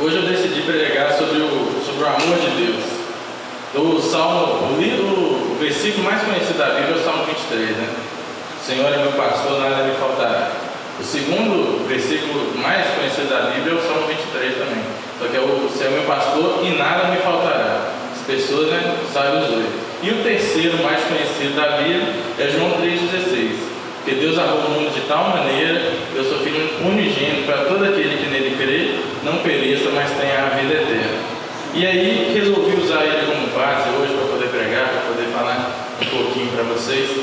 Hoje eu decidi pregar sobre o amor de Deus. O versículo mais conhecido da Bíblia é o Salmo 23, né? O Senhor é meu pastor, nada me faltará. O segundo versículo mais conhecido da Bíblia é o Salmo 23 também. Só que é o Senhor é meu pastor e nada me faltará. As pessoas, né, sabem os dois. E o terceiro mais conhecido da Bíblia é João 3,16. Porque Deus amou o mundo de tal maneira, eu sou filho unigênito para todo aquele que nele crê, não pereça, mas tenha a vida eterna. E aí resolvi usar ele como base hoje para poder pregar, para poder falar um pouquinho para vocês.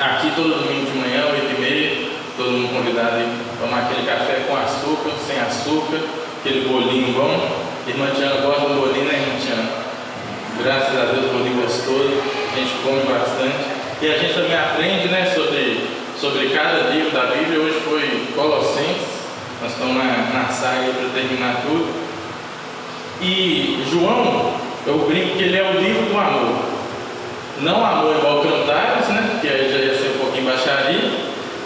Aqui todo domingo de manhã, 8h30, todo mundo convidado a tomar aquele café com açúcar, sem açúcar, aquele bolinho bom. Irmã Tiana gosta de um bolinho, né, irmã Tiana? Graças a Deus, bolinho gostoso, a gente come bastante. E a gente também aprende, né, sobre cada livro da Bíblia. Hoje foi Colossenses, nós estamos na saga para terminar tudo. E João, eu brinco que ele é o livro do amor. Não amor igual Cantares, né, porque aí já ia ser um pouquinho baixaria,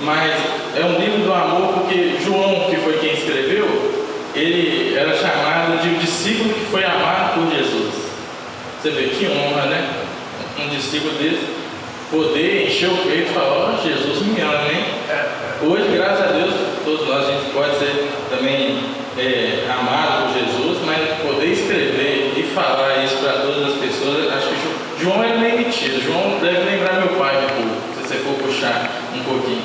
mas é um livro do amor porque João, que foi quem escreveu, ele era chamado de discípulo que foi amado por Jesus. Você vê que honra, né? Um discípulo desse poder encher o peito e falar: oh, Jesus me ama, hein? Hoje, graças a Deus, todos nós, a gente pode ser também amado por Jesus, mas poder escrever e falar isso para todas as pessoas, acho que João é meio metido. João deve lembrar meu pai um pouco, se você for puxar um pouquinho.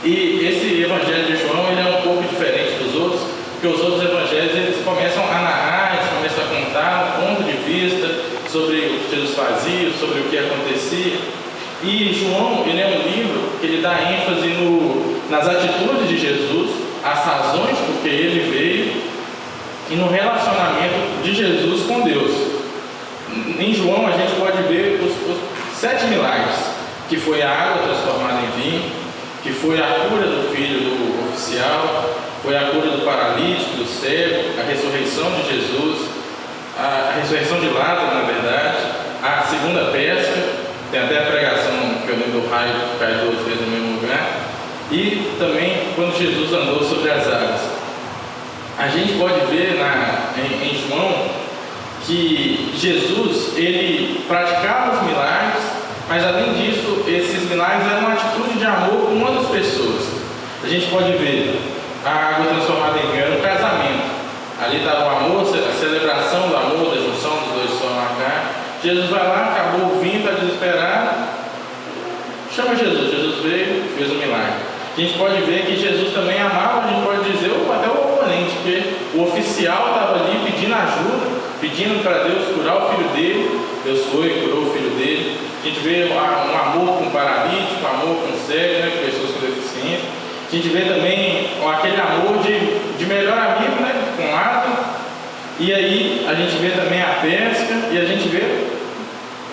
E esse evangelho de João, ele é um pouco diferente dos outros, porque os outros evangelhos, eles começam a narrar, eles começam a contar um ponto de vista sobre o que Jesus fazia, sobre o que acontecia. E João, ele é um livro que ele dá ênfase nas atitudes de Jesus, as razões por que ele veio e no relacionamento de Jesus com Deus. Em João a gente pode ver os 7 milagres, que foi a água transformada em vinho, que foi a cura do filho do oficial, foi a cura do paralítico, do cego, a ressurreição de Jesus, a ressurreição de Lázaro, na verdade, a segunda pesca. Tem até a pregação que eu lembro do raio que cai 2 vezes no mesmo lugar. E também quando Jesus andou sobre as águas. A gente pode ver em João que Jesus, ele praticava os milagres, mas além disso, esses milagres eram uma atitude de amor com uma das pessoas. A gente pode ver a água transformada em vinho, era um casamento. Ali estava o amor, a celebração do amor, da junção dos dois só na carne. Jesus vai lá, acabou o vinho, está desesperado, chama Jesus. Jesus veio, fez um milagre. A gente pode ver que Jesus também amava, a gente pode dizer, até o oponente, porque o oficial estava ali pedindo ajuda, pedindo para Deus curar o filho dele. Deus foi e curou o filho dele. A gente vê um amor com paralítico, um amor com cego, né, com pessoas com deficiência. A gente vê também aquele amor de melhor amigo, né, com Lázaro. E aí a gente vê também a pesca, e a gente vê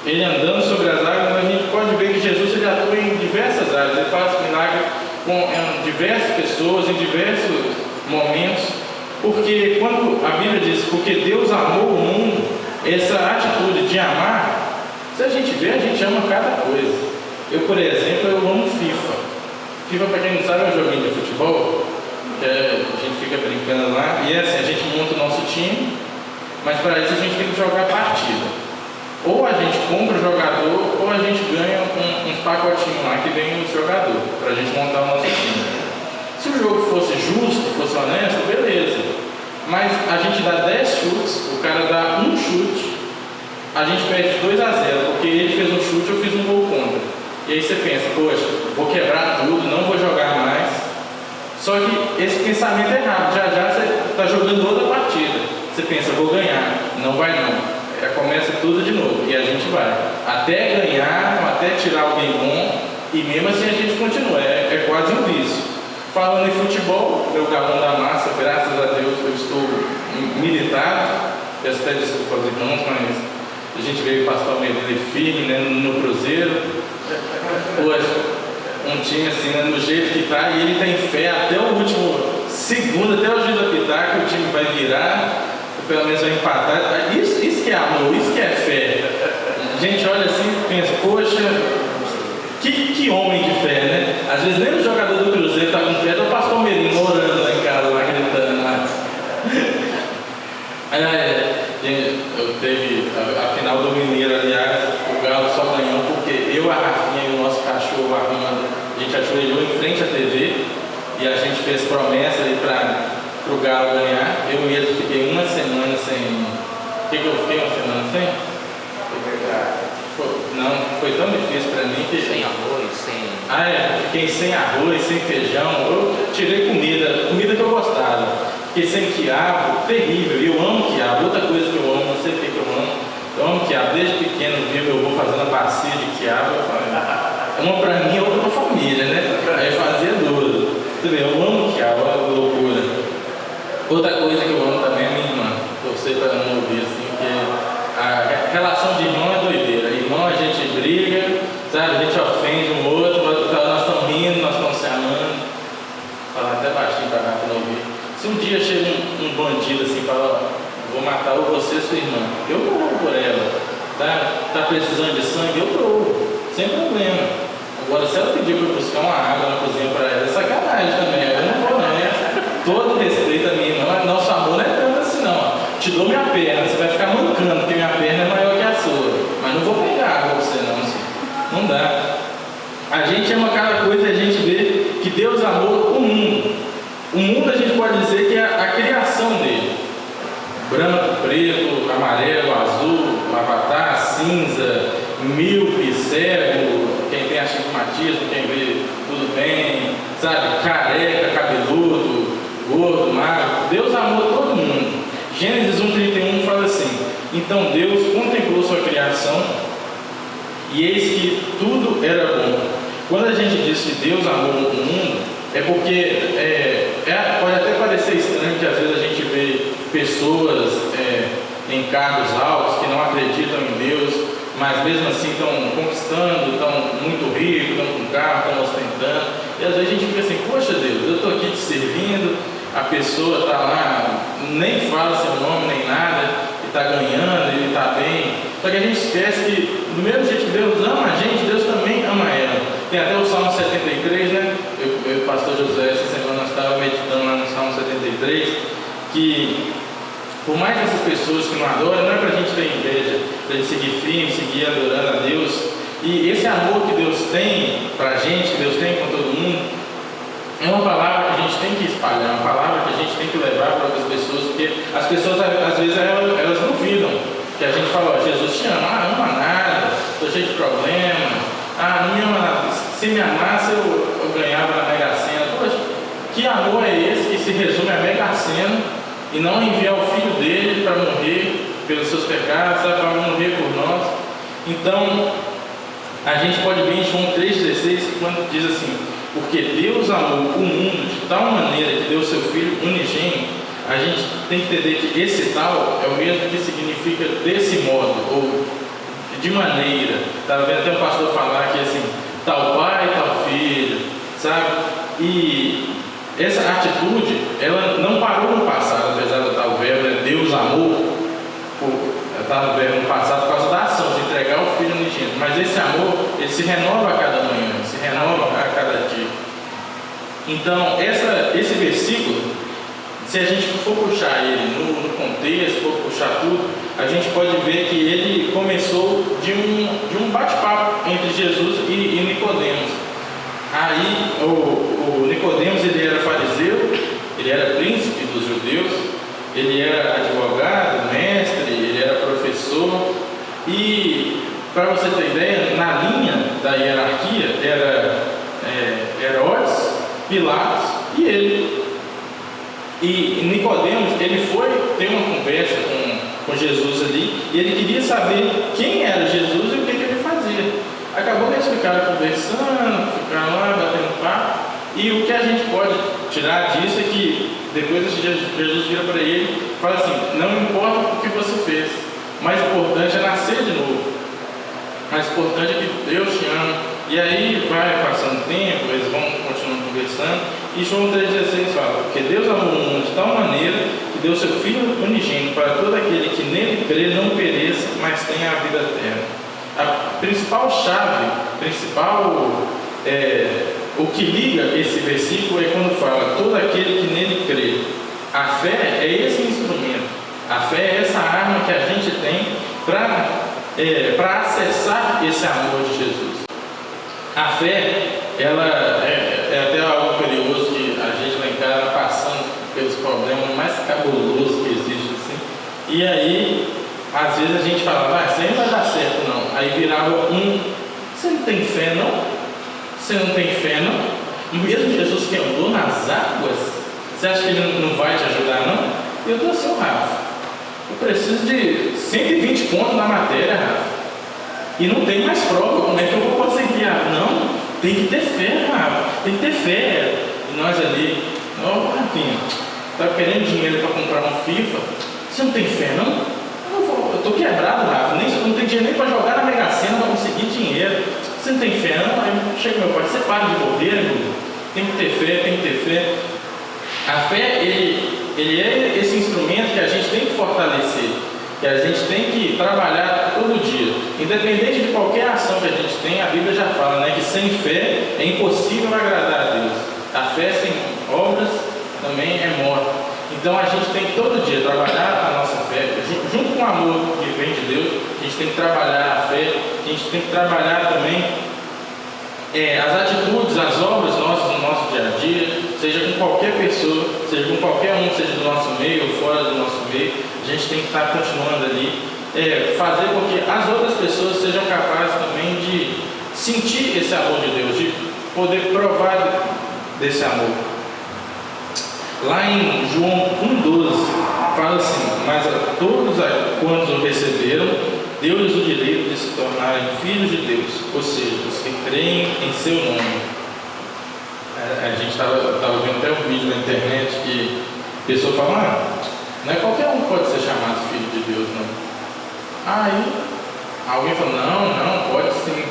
ele andando sobre as águas. Mas a gente pode ver que Jesus, ele atua em diversas áreas, ele faz milagre com diversas pessoas, em diversos momentos, porque quando a Bíblia diz, porque Deus amou o mundo, essa atitude de amar, se a gente vê, a gente ama cada coisa. Eu, por exemplo, eu amo FIFA. FIFA, para quem não sabe, é um joguinho de futebol, que a gente fica brincando lá, e assim, a gente monta o nosso time, mas para isso a gente tem que jogar partida. Ou a gente compra o jogador, ou a gente ganha uns pacotinhos lá que vem o jogador, para a gente montar o nosso time. Se o jogo fosse justo, fosse honesto, beleza. Mas a gente dá 10 chutes, o cara dá um chute, a gente perde 2-0, porque ele fez um chute, eu fiz um gol contra. E aí você pensa, poxa, vou quebrar tudo, não vou jogar mais. Só que esse pensamento é errado. Já você está jogando outra partida. Você pensa, vou ganhar. Não vai não. Começa tudo de novo. E a gente vai. Até ganhar, até tirar alguém bom. E mesmo assim a gente continua. É quase um vício. Falando em futebol, meu galão da massa, graças a Deus, eu estou militado. Peço até desculpa aos irmãos, mas a gente veio passar o meio firme, né, no Cruzeiro. Hoje. Um time assim, né, do jeito que está, e ele tem fé até o último segundo, até o juiz apitar, que o time vai virar, ou pelo menos vai empatar. Isso que é amor, isso que é fé. A gente olha assim e pensa, poxa, que homem de fé, né? Às vezes nem o jogador do Cruzeiro está com fé, é o pastor Merino orando lá em casa, lá gritando lá. ficou arrumando, a gente ajoelhou em frente à TV e a gente fez promessa ali para o Galo ganhar. Eu mesmo fiquei uma semana sem. O que eu fiquei uma semana sem? Não, foi tão difícil para mim que. Sem arroz, sem. Fiquei sem arroz, sem feijão. Eu tirei comida que eu gostava. Fiquei sem quiabo, terrível. E eu amo quiabo. Outra coisa que eu amo, não sei o que eu amo. Eu amo quiabo. Desde pequeno, eu vou fazendo a bacia de quiabo. Uma para mim, outra para a família, né? Aí fazia duas. Eu amo quiabo, é uma loucura. Outra coisa que eu amo também é minha irmã. Torcer para não ouvir assim, que a relação de irmão é doideira. Irmão, a gente briga, sabe? A gente ofende um outro, nós estamos rindo, nós estamos se amando. Falar até baixinho para não ouvir. Se um dia chega um bandido assim e fala, vou matar ou você ou sua irmã, eu dou por ela. Tá precisando de sangue? Eu dou, sem problema. Agora, se ela pedir para eu buscar uma água na cozinha para ela, é sacanagem também. Eu não vou, não, né? Todo respeito a minha irmã, nosso amor não é tanto assim, não. Te dou minha perna, você vai ficar mancando, porque minha perna é maior que a sua. Mas não vou pegar água para você, não. Assim. Não dá. A gente ama cada coisa e a gente vê que Deus amou o mundo. O mundo a gente pode dizer que é a criação dele. Branco, preto, amarelo, azul, avatar, cinza, míope, cego, quem tem astigmatismo, quem vê tudo bem, sabe, careca, cabeludo, gordo, magro. Deus amou todo mundo. Gênesis 1:31 fala assim: então Deus contemplou sua criação e eis que tudo era bom. Quando a gente diz que Deus amou o mundo, é porque pode até parecer estranho que às vezes a gente vê pessoas em cargos altos que não acreditam em Deus, mas mesmo assim estão conquistando, estão muito ricos, estão com carro, estão ostentando. E às vezes a gente fica assim, poxa Deus, eu estou aqui te servindo, a pessoa está lá, nem fala seu nome nem nada, e está ganhando, ele está bem. Só que a gente esquece que do mesmo jeito que Deus ama a gente, Deus também ama ela. Tem até o Salmo 73, né? Eu e o pastor José, essa semana nós estávamos meditando lá no Salmo 73, que por mais que essas pessoas que não adoram, não é para a gente ter inveja, para a gente seguir firme, seguir adorando a Deus. E esse amor que Deus tem para a gente, que Deus tem com todo mundo, é uma palavra que a gente tem que espalhar, uma palavra que a gente tem que levar para outras pessoas, porque as pessoas às vezes elas duvidam, que a gente fala, ó, Jesus te ama, não ama nada, estou cheio de problema, não me ama nada, se me amasse eu ganhava na Mega Sena. Poxa, que amor é esse que se resume a Mega Sena e não enviar o filho dele para morrer pelos seus pecados, para morrer por nós? Então, a gente pode ver em João 3,16, quando diz assim, porque Deus amou o mundo de tal maneira que deu seu Filho unigênito, a gente tem que entender que esse tal é o mesmo que significa desse modo, ou de maneira. Estava vendo até um pastor falar que assim, tal pai, tal filho, sabe? E essa atitude, ela não parou no passado, apesar de estar o verbo, né? Deus amou, está no verbo no passado por causa da ação, de entregar o Filho unigênito. Mas esse amor, ele se renova a cada manhã, se renova a cada dia. Então, esse versículo, se a gente for puxar ele no contexto, for puxar tudo, a gente pode ver que ele começou de um bate-papo entre Jesus e Nicodemos. Aí, o Nicodemos, ele era fariseu, ele era príncipe dos judeus, ele era advogado, mestre, ele era professor, e para você ter ideia, na linha da hierarquia era Herodes, Pilatos e ele. E Nicodemos, ele foi ter uma conversa com Jesus ali, e ele queria saber quem era Jesus e o que ele fazia. Acabou que eles ficaram conversando, ficaram lá batendo papo, e o que a gente pode tirar disso é que depois Jesus vira para ele e fala assim, não importa o que você fez, mais importante é nascer de novo, mais importante é que Deus te ama. E aí vai passando tempo, eles vão continuando conversando, e João 3,16 fala, porque Deus amou o mundo de tal maneira que deu seu Filho unigênito para todo aquele que nele crê não pereça, mas tenha a vida eterna. A principal chave, o que liga esse versículo é quando fala, todo aquele que nele crê. A fé é esse instrumento, a fé é essa arma que a gente tem para acessar esse amor de Jesus. A fé, ela é até algo curioso que a gente lá em casa está passando pelos problemas mais cabulosos que existe, assim. E aí, às vezes a gente fala, isso aí não vai dar certo não. Aí virava você não tem fé não? Você não tem fé não? Mesmo Jesus que andou nas águas, você acha que ele não vai te ajudar não? Eu estou assim, Rafa, eu preciso de 120 pontos na matéria, Rafa. E não tem mais prova, como é que eu vou conseguir? Não, tem que ter fé, Rafa, tem que ter fé. E nós ali, Rafinha, está querendo dinheiro para comprar um FIFA, você não tem fé não? Eu estou quebrado, Rafa, não tem dinheiro nem para jogar na Mega Sena para conseguir dinheiro. Você não tem fé não? Aí chega meu pai, você para de bobeira, meu. Tem que ter fé, tem que ter fé. A fé, ele é esse instrumento que a gente tem que fortalecer, que a gente tem que trabalhar todo dia. Independente de qualquer ação que a gente tem, a Bíblia já fala, né, que sem fé é impossível agradar a Deus. A fé sem obras também é morta. Então a gente tem que todo dia trabalhar a nossa fé, junto com o amor que vem de Deus, a gente tem que trabalhar a fé, a gente tem que trabalhar também as atitudes, as obras nossas no nosso dia a dia, seja com qualquer pessoa, seja com qualquer um, seja do nosso meio ou fora do nosso meio, a gente tem que estar continuando ali, fazer com que as outras pessoas sejam capazes também de sentir esse amor de Deus, de poder provar desse amor. Lá em João 1,12 fala assim, mas a todos quantos o receberam, deu-lhes o direito de se tornarem filhos de Deus, ou seja, os que creem em seu nome. A gente estava vendo até um vídeo na internet que a pessoa fala, não é qualquer um que pode ser chamado filho de Deus, não. Aí alguém fala, não, pode sim.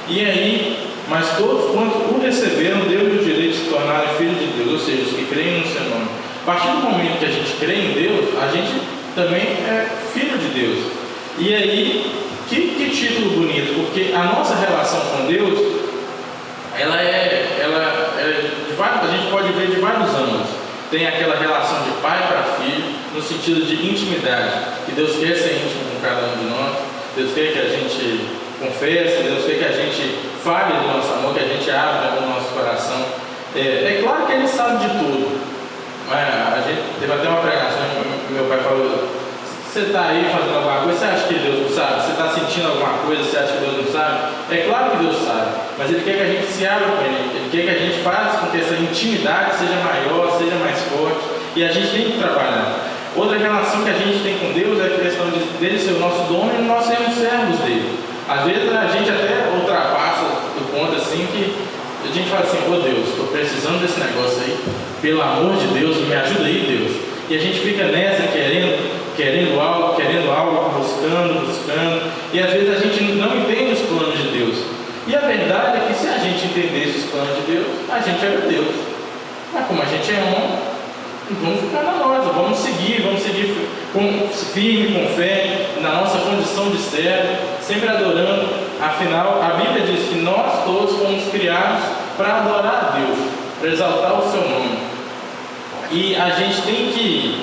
E aí, mas todos quantos o receberam, deu-lhes o direito de se tornarem filhos de Deus, ou seja, os que creem no seu nome. A partir do momento que a gente crê em Deus, a gente também é filho de Deus. E aí, que título bonito, porque a nossa relação com Deus, a gente pode ver de vários ângulos. Tem aquela relação de pai para filho, no sentido de intimidade, que Deus quer ser íntimo com cada um de nós, Deus quer que a gente confesse, Deus quer que a gente fale do nosso amor, que a gente abra o nosso coração. É claro que Ele sabe de tudo, mas a gente teve até uma pregação que meu pai falou, você está aí fazendo alguma coisa, você acha que Deus não sabe? Você está sentindo alguma coisa, você acha que Deus não sabe? É claro que Deus sabe, mas Ele quer que a gente se abra com Ele, Ele quer que a gente faça com que essa intimidade seja maior, seja mais forte, e a gente tem que trabalhar. Outra relação que a gente tem com Deus é a questão dele ser o nosso dono e nós sermos servos dele. Às vezes a gente até ultrapassa do ponto assim que a gente fala assim, Deus, estou precisando desse negócio aí, pelo amor de Deus, me ajuda aí, Deus. E a gente fica nessa querendo algo, buscando, e às vezes a gente não entende os planos de Deus. E a verdade é que se a gente entendesse os planos de Deus, a gente era Deus. Mas como a gente é homem, vamos ficar na nossa, vamos seguir firme, com fé, na nossa condição de servo, sempre adorando. Afinal, a Bíblia diz que nós todos fomos criados para adorar a Deus, para exaltar o seu nome. E a gente tem que,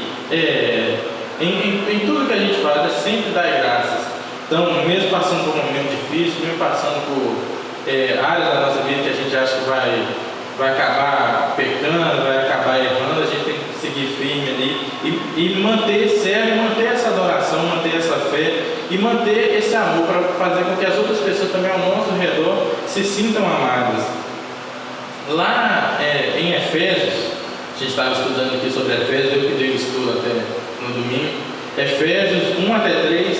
em tudo que a gente faz, é sempre dar graças. Então, mesmo passando por um momento difícil, mesmo passando por áreas da nossa vida que a gente acha que vai acabar pecando, vai acabar errando, a gente tem que seguir firme ali e manter servo, manter essa adoração, manter essa fé e manter esse amor para fazer com que as outras pessoas também ao nosso redor se sintam amadas. Lá em Efésios, a gente estava estudando aqui sobre Efésios, eu que dei o estudo até no domingo. Efésios 1 até 3,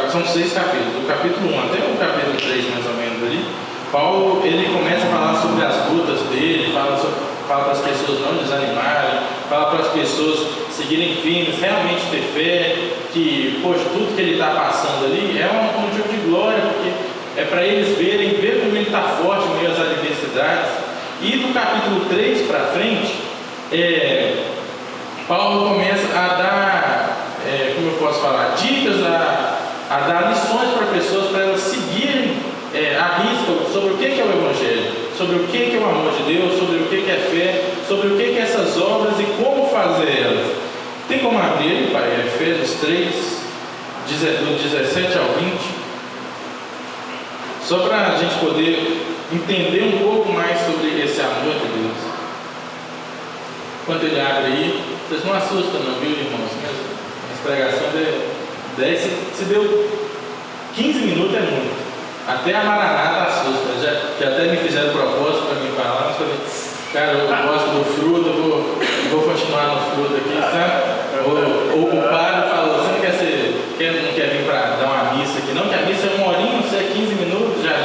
são 6 capítulos, do capítulo 1 até o capítulo 3 mais ou menos ali. Paulo, ele começa a falar sobre as lutas dele, fala para as pessoas não desanimarem, fala para as pessoas seguirem firmes, realmente ter fé, que, poxa, tudo que ele está passando ali é um motivo de glória, porque é para eles ver como ele está forte em meio às adversidades. E do capítulo 3 para frente, Paulo começa a dar, como eu posso falar, dicas, a dar lições para pessoas, para elas seguirem a risca sobre o que é o Evangelho, sobre o que é o amor de Deus, sobre o que é fé, sobre o que é essas obras e como fazer elas. Tem como abrir, pai, Efésios 3, do 17 ao 20, só para a gente poder entender um pouco mais sobre esse amor de Deus. Enquanto ele abre aí, vocês não assustam não, viu, irmãos? Essa pregação de 10, se deu 15 minutos é muito. Até a Maranata assusta. Já até me fizeram propósito para mim falar, mas falei, cara, eu gosto do fruto, eu vou continuar no fruto aqui, sabe? Ou o padre falou, você não quer vir para dar uma missa aqui não? Que a missa é 1 horinha, você é 15 minutos, já.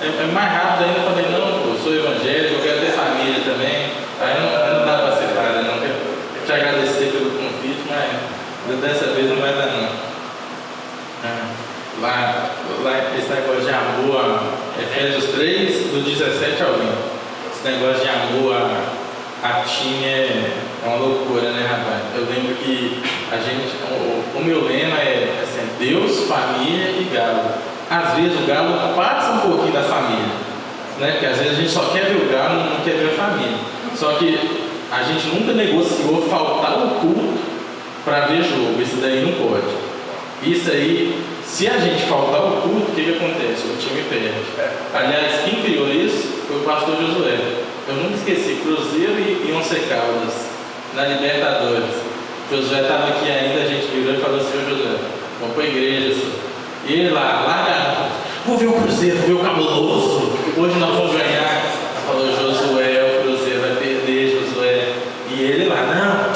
É mais rápido ainda. Eu falei, não, pô, eu sou evangélico, eu quero ter família também. Aí não dá para ser padre, não. Quero te agradecer pelo convite, mas dessa vez não vai dar não. Lá esse negócio de amor, Efésios 3, do 17 ao 20. Esse negócio de amor a time é uma loucura, né, rapaz? Eu lembro que o meu lema é assim, Deus, família e galo. Às vezes o galo passa um pouquinho da família, né? Porque às vezes a gente só quer ver o galo, não quer ver a família. Só que a gente nunca negociou faltar o culto para ver jogo. Isso daí não pode. Isso aí, se a gente faltar o culto, o que acontece? O time perde. Aliás, quem criou isso foi o pastor Josué. Eu nunca esqueci, Cruzeiro e Once Caldas, na Libertadores. Josué estava aqui ainda, a gente virou e falou assim, Josué, vamos para a igreja, senhor. E ele lá, vou ver o Cruzeiro, vou ver o cabuloso, hoje nós vamos ganhar. Ele falou, Josué, o Cruzeiro vai perder, Josué. E ele lá, não,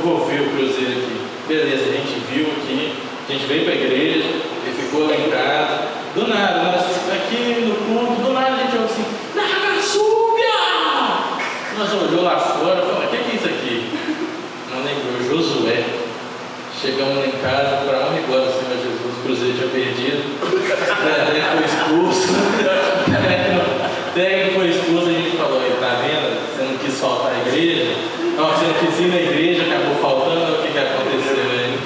vou ver o Cruzeiro aqui. Beleza, a gente viu aqui, a gente veio para a igreja, ele ficou lá em casa. Do nada, nós aqui no culto, do nada a gente olhou assim, Nagasúbia! Nós olhou lá fora e falou, o que é isso aqui? Não lembrou, Josué. Chegamos lá em casa, para onde agora, Senhor Jesus, o Cruzeiro tinha perdido. O técnico foi expulso. O técnico foi expulso, a gente falou, tá vendo? Você não quis faltar à igreja? Não, você não quis ir na igreja, acabou faltando, o que aconteceu aí?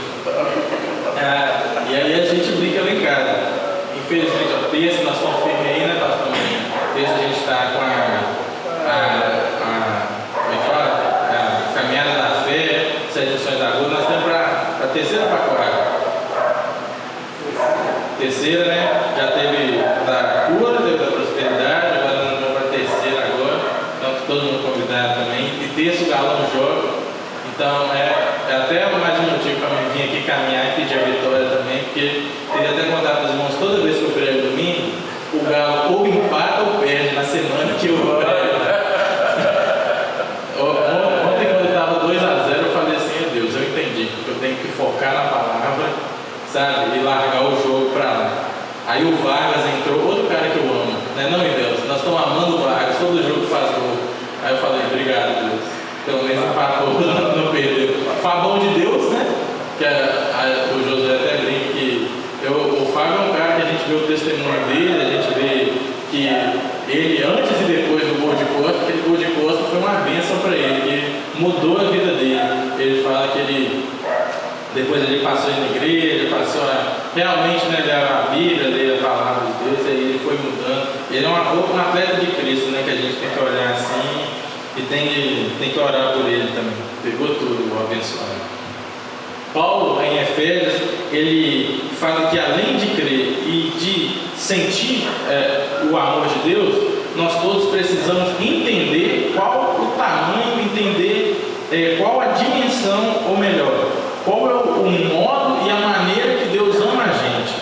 E aí a gente brinca lá em casa. Infelizmente, ó, terça nós estamos firmes aí, né, pastor? Terça a gente está com como é que fala? A caminhada da fé, 7 lições da rua, nós estamos para a terceira para a quarta. Terceira, né? Já teve da cura, teve da prosperidade, agora nós vamos para a terceira agora. Então todo mundo convidado também. E terça o galão joga. Então é até mais um motivo para mim vir aqui caminhar e pedir a vitória também, porque queria até contar para os irmãos, toda vez que eu prego domingo, o galo ou empata ou perde na semana que eu prego. Ontem quando estava 2-0, eu falei assim, Deus, eu entendi que eu tenho que focar na palavra, sabe, e largar o jogo para lá. Aí o Vargas entrou, outro cara que eu amo, né? Não, Deus, nós estamos amando o Vargas, todo jogo faz gol. Aí eu falei, obrigado, Deus. Pelo menos empatou, não perdeu. Favor de Deus, né? Que o José até brinca que o Fábio é um cara que a gente vê o testemunho dele, a gente vê que ele, antes e depois do gol de costa, aquele gol de costa foi uma bênção para ele, que mudou a vida dele. Ele fala que depois ele passou na igreja, passou a realmente, né, ler a Bíblia, ler a palavra de Deus, aí ele foi mudando. Ele é um atleta de Cristo, né, que a gente tem que olhar assim e tem que orar por ele também. Pegou tudo, o abençoado. Paulo, em Efésios, ele fala que além de crer e de sentir o amor de Deus, nós todos precisamos entender qual o tamanho, entender qual a dimensão, ou melhor, qual é o modo e a maneira que Deus ama a gente.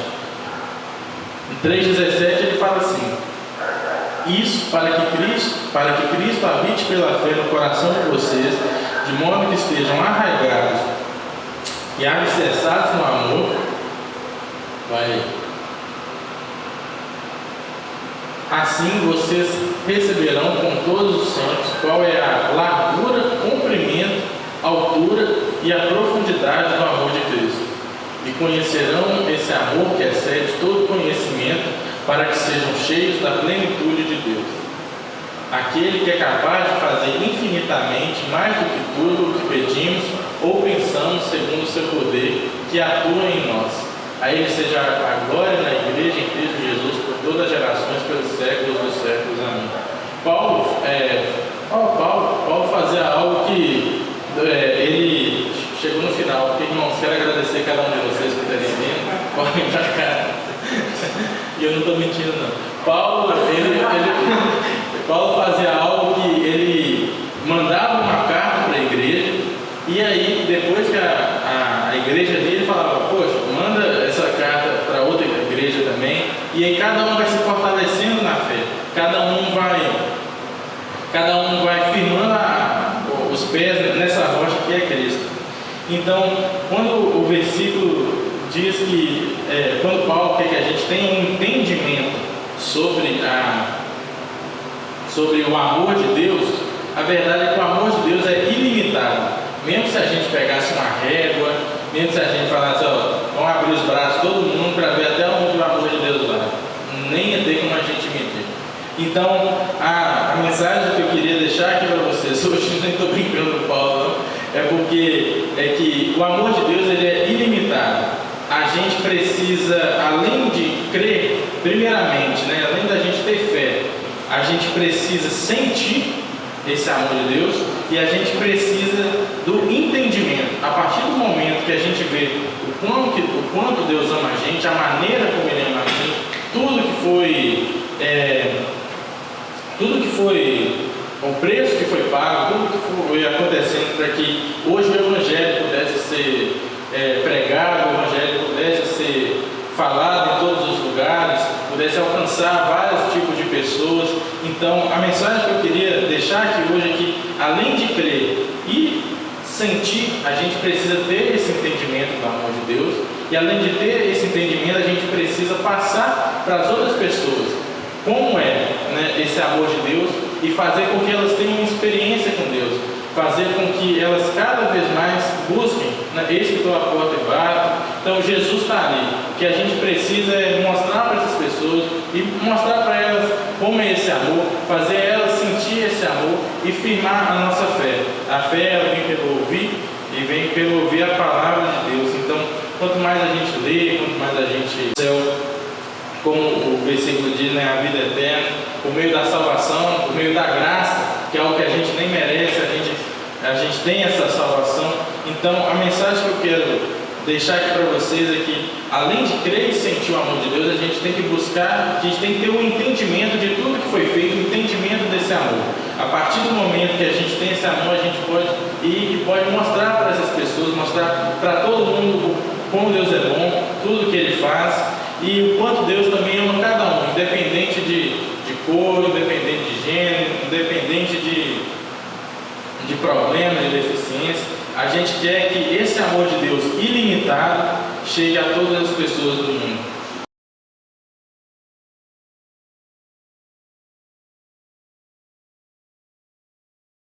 Em 3,17 ele fala assim, isso para que Cristo habite pela fé no coração de vocês, de modo que estejam arraigados e alicerçados no amor. Vai. Assim vocês receberão com todos os santos qual é a largura, comprimento, altura e a profundidade do amor de Cristo. E conhecerão esse amor que excede todo conhecimento, para que sejam cheios da plenitude de Deus. Aquele que é capaz de fazer infinitamente mais do que tudo o que pedimos ou pensamos, segundo o seu poder, que atua em nós. A Ele seja a glória na igreja em Cristo Jesus por todas as gerações, pelos séculos dos séculos. Amém. Paulo fazia algo que ele chegou no final. Irmãos, quero agradecer a cada um de vocês por terem vindo. Podem ir para cá. E eu não estou mentindo, não. Paulo fazia algo que ele mandava uma carta para a igreja, e aí depois que a igreja dele falava, poxa, manda essa carta para outra igreja também, e aí cada um vai se fortalecendo na fé, cada um vai firmando os pés nessa rocha que é Cristo. Então, quando o versículo diz que, quando Paulo quer que a gente tenha um entendimento sobre o amor de Deus, a verdade é que o amor de Deus é ilimitado. Mesmo se a gente pegasse uma régua, mesmo se a gente falasse, vamos abrir os braços todo mundo para ver até onde o amor de Deus vai, nem ia ter como a gente medir. Então, a mensagem que eu queria deixar aqui para vocês, hoje nem estou brincando com o Paulo, não, é porque que o amor de Deus ele é ilimitado. A gente precisa, além de crer, primeiramente, além da gente ter fé, a gente precisa sentir esse amor de Deus e a gente precisa do entendimento. A partir do momento que a gente vê o quanto Deus ama a gente, a maneira como Ele ama a gente, tudo que foi o preço que foi pago, tudo que foi acontecendo para que hoje o Evangelho pudesse ser pregado, o Evangelho pudesse ser falado em todos os lugares, pudesse alcançar vários tipos de pessoas. Então, a mensagem que eu queria deixar aqui hoje é que, além de crer e sentir, a gente precisa ter esse entendimento do amor de Deus, e além de ter esse entendimento, a gente precisa passar para as outras pessoas como é esse amor de Deus e fazer com que elas tenham uma experiência com Deus, fazer com que elas cada vez mais busquem, eis que estou à porta e bato. Então Jesus está ali. O que a gente precisa é mostrar para essas pessoas e mostrar para elas como é esse amor, fazer elas sentir esse amor e firmar a nossa fé. A fé ela vem pelo ouvir e vem pelo ouvir a palavra de Deus. Então, quanto mais a gente lê, quanto mais a gente como o versículo diz, a vida eterna, por meio da salvação, por meio da graça, que é algo que a gente nem merece, a gente tem essa salvação. Então, a mensagem que eu quero deixar aqui para vocês é que, além de crer e sentir o amor de Deus, a gente tem que buscar, a gente tem que ter um entendimento de tudo que foi feito, um entendimento desse amor. A partir do momento que a gente tem esse amor, a gente pode ir e pode mostrar para essas pessoas, mostrar para todo mundo como Deus é bom, tudo que Ele faz, e o quanto Deus também ama cada um, independente de cor, independente de gênero, independente de problemas, de deficiência. A gente quer que esse amor de Deus ilimitado chegue a todas as pessoas do mundo.